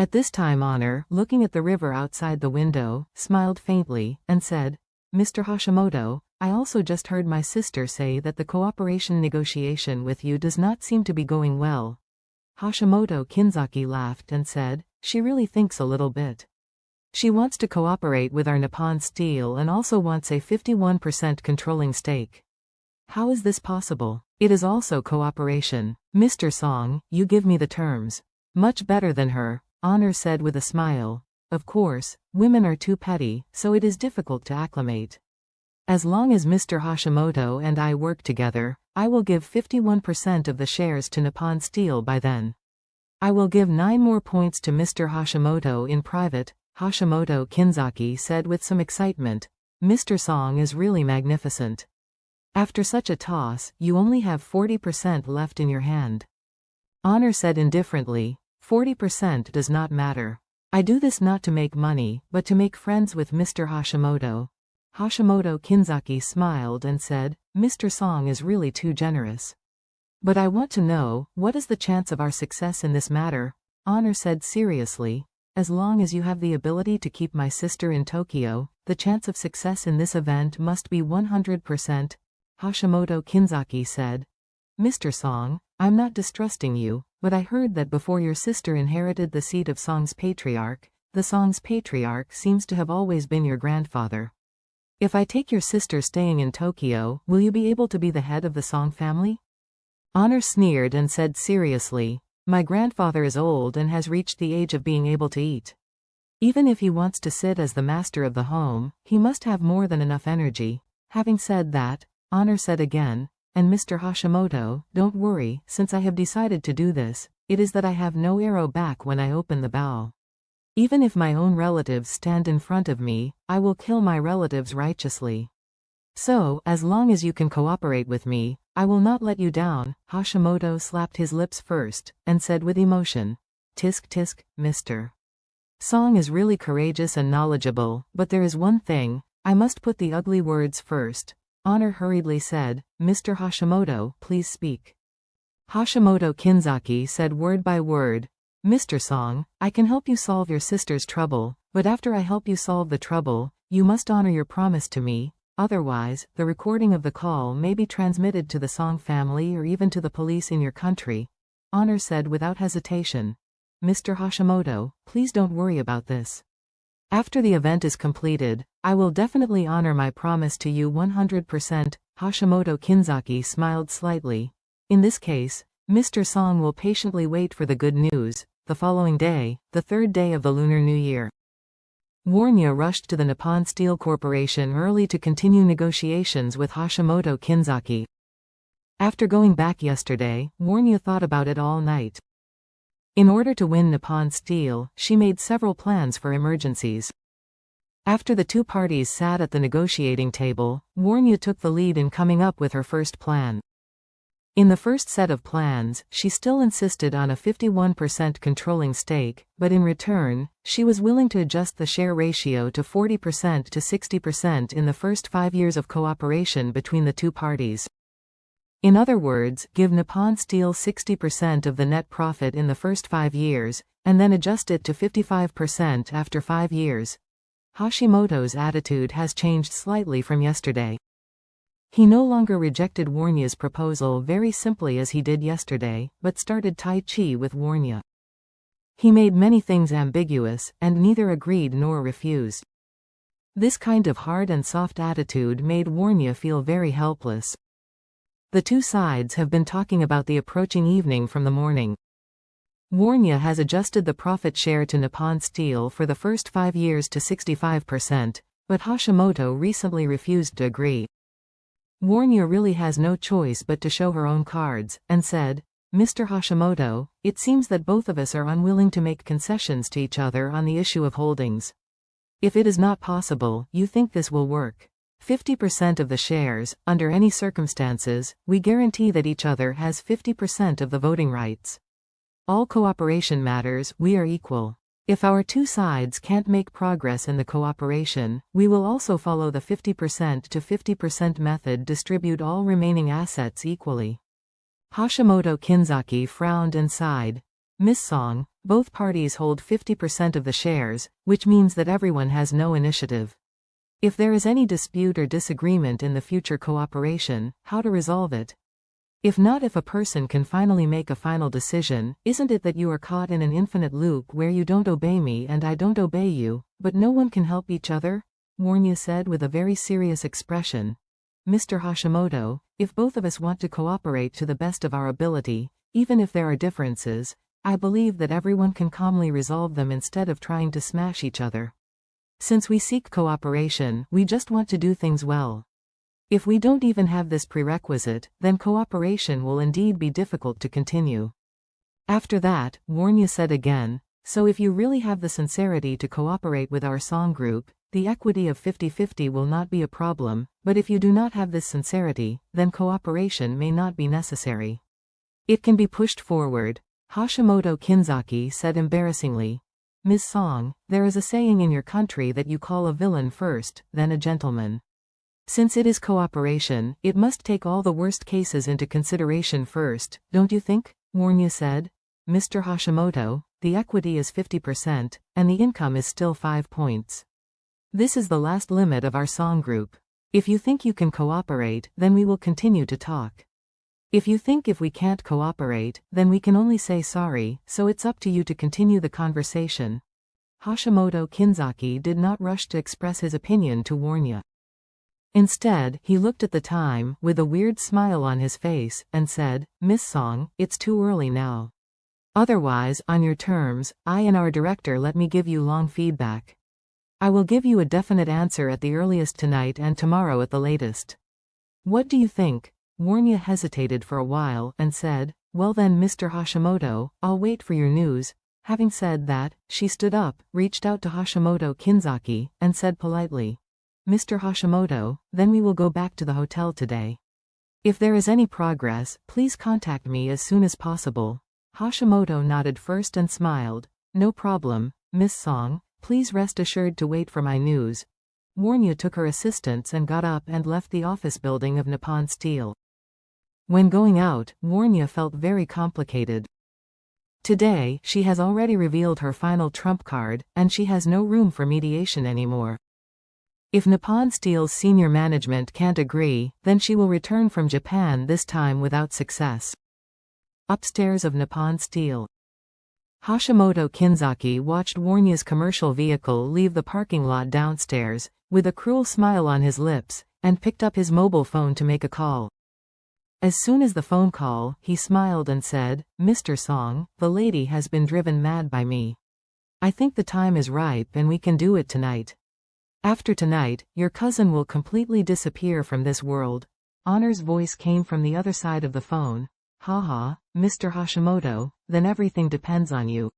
At this time Honor, looking at the river outside the window, smiled faintly, and said, "Mr. Hashimoto, I also just heard my sister say that the cooperation negotiation with you does not seem to be going well." Hashimoto Kinzaki laughed and said, "She really thinks a little bit. She wants to cooperate with our Nippon Steel and also wants a 51% controlling stake." "How is this possible? It is also cooperation. Mr. Song, you give me the terms." "Much better than her," Honor said with a smile. "Of course, women are too petty, so it is difficult to acclimate. As long as Mr. Hashimoto and I work together, I will give 51% of the shares to Nippon Steel by then. I will give 9 more points to Mr. Hashimoto in private," Hashimoto Kinzaki said with some excitement. "Mr. Song is really magnificent. After such a toss, you only have 40% left in your hand." Honor said indifferently, "40% does not matter. I do this not to make money, but to make friends with Mr. Hashimoto." Hashimoto Kinzaki smiled and said, "Mr. Song is really too generous. But I want to know, what is the chance of our success in this matter?" Honor said seriously, "As long as you have the ability to keep my sister in Tokyo, the chance of success in this event must be 100%. Hashimoto Kinzaki said, "Mr. Song, I'm not distrusting you, but I heard that before your sister inherited the seat of Song's patriarch, the Song's patriarch seems to have always been your grandfather. If I take your sister staying in Tokyo, will you be able to be the head of the Song family?" Honor sneered and said seriously, "My grandfather is old and has reached the age of being able to eat. Even if he wants to sit as the master of the home, he must have more than enough energy." Having said that, Honor said again, "And Mr. Hashimoto, don't worry, since I have decided to do this, it is that I have no arrow back when I open the bow. Even if my own relatives stand in front of me, I will kill my relatives righteously. So, as long as you can cooperate with me, I will not let you down." Hashimoto slapped his lips first, and said with emotion, "Tisk tisk, Mr. Song is really courageous and knowledgeable, but there is one thing, I must put the ugly words first." Honor hurriedly said, "Mr. Hashimoto, please speak." Hashimoto Kinzaki said word by word, "Mr. Song, I can help you solve your sister's trouble, but after I help you solve the trouble, you must honor your promise to me, otherwise, the recording of the call may be transmitted to the Song family or even to the police in your country." Honor said without hesitation, "Mr. Hashimoto, please don't worry about this. After the event is completed, I will definitely honor my promise to you 100%. Hashimoto Kinzaki smiled slightly. "In this case, Mr. Song will patiently wait for the good news." The following day, the 3rd day of the Lunar New Year, Warnya rushed to the Nippon Steel Corporation early to continue negotiations with Hashimoto Kinzaki. After going back yesterday, Warnya thought about it all night. In order to win Nippon Steel, she made several plans for emergencies. After the two parties sat at the negotiating table, Warnya took the lead in coming up with her first plan. In the first set of plans, she still insisted on a 51% controlling stake, but in return, she was willing to adjust the share ratio to 40% to 60% in the first 5 years of cooperation between the two parties. In other words, give Nippon Steel 60% of the net profit in the first 5 years, and then adjust it to 55% after 5 years. Hashimoto's attitude has changed slightly from yesterday. He no longer rejected Warnya's proposal very simply as he did yesterday, but started Tai Chi with Warnya. He made many things ambiguous, and neither agreed nor refused. This kind of hard and soft attitude made Warnya feel very helpless. The two sides have been talking about the approaching evening from the morning. Warnya has adjusted the profit share to Nippon Steel for the first 5 years to 65%, but Hashimoto recently refused to agree. Warnya really has no choice but to show her own cards, and said, "Mr. Hashimoto, it seems that both of us are unwilling to make concessions to each other on the issue of holdings. If it is not possible, you think this will work. 50% of the shares, under any circumstances, we guarantee that each other has 50% of the voting rights. All cooperation matters, we are equal. If our two sides can't make progress in the cooperation, we will also follow the 50% to 50% method, distribute all remaining assets equally." Hashimoto Kinzaki frowned and sighed. Miss Song, both parties hold 50% of the shares, which means that everyone has no initiative. If there is any dispute or disagreement in the future cooperation, how to resolve it? If not, if a person can finally make a final decision, isn't it that you are caught in an infinite loop where you don't obey me and I don't obey you, but no one can help each other? Warnya said with a very serious expression. Mr. Hashimoto, if both of us want to cooperate to the best of our ability, even if there are differences, I believe that everyone can calmly resolve them instead of trying to smash each other. Since we seek cooperation, we just want to do things well. If we don't even have this prerequisite, then cooperation will indeed be difficult to continue. After that, Warnya said again, so if you really have the sincerity to cooperate with our song group, the equity of 50-50 will not be a problem, but if you do not have this sincerity, then cooperation may not be necessary. It can be pushed forward, Hashimoto Kinzaki said embarrassingly. Ms. Song, there is a saying in your country that you call a villain first, then a gentleman. Since it is cooperation, it must take all the worst cases into consideration first, don't you think? Warnya said. Mr. Hashimoto, the equity is 50%, and the income is still 5 points. This is the last limit of our song group. If you think you can cooperate, then we will continue to talk. If you think if we can't cooperate, then we can only say sorry, so it's up to you to continue the conversation. Hashimoto Kinzaki did not rush to express his opinion to Warnya. Instead, he looked at the time, with a weird smile on his face, and said, Miss Song, it's too early now. Otherwise, on your terms, I and our director let me give you long feedback. I will give you a definite answer at the earliest tonight and tomorrow at the latest. What do you think? Warnya hesitated for a while, and said, well then Mr. Hashimoto, I'll wait for your news. Having said that, she stood up, reached out to Hashimoto Kinzaki, and said politely, Mr. Hashimoto, then we will go back to the hotel today. If there is any progress, please contact me as soon as possible. Hashimoto nodded first and smiled. No problem, Miss Song, please rest assured to wait for my news. Warnya took her assistants and got up and left the office building of Nippon Steel. When going out, Warnya felt very complicated. Today, she has already revealed her final trump card, and she has no room for mediation anymore. If Nippon Steel's senior management can't agree, then she will return from Japan, this time without success. Upstairs of Nippon Steel. Hashimoto Kinzaki watched Warnya's commercial vehicle leave the parking lot downstairs, with a cruel smile on his lips, and picked up his mobile phone to make a call. As soon as the phone call, he smiled and said, Mr. Song, the lady has been driven mad by me. I think the time is ripe and we can do it tonight. After tonight, your cousin will completely disappear from this world. Honor's voice came from the other side of the phone. Haha, Mr. Hashimoto, then everything depends on you.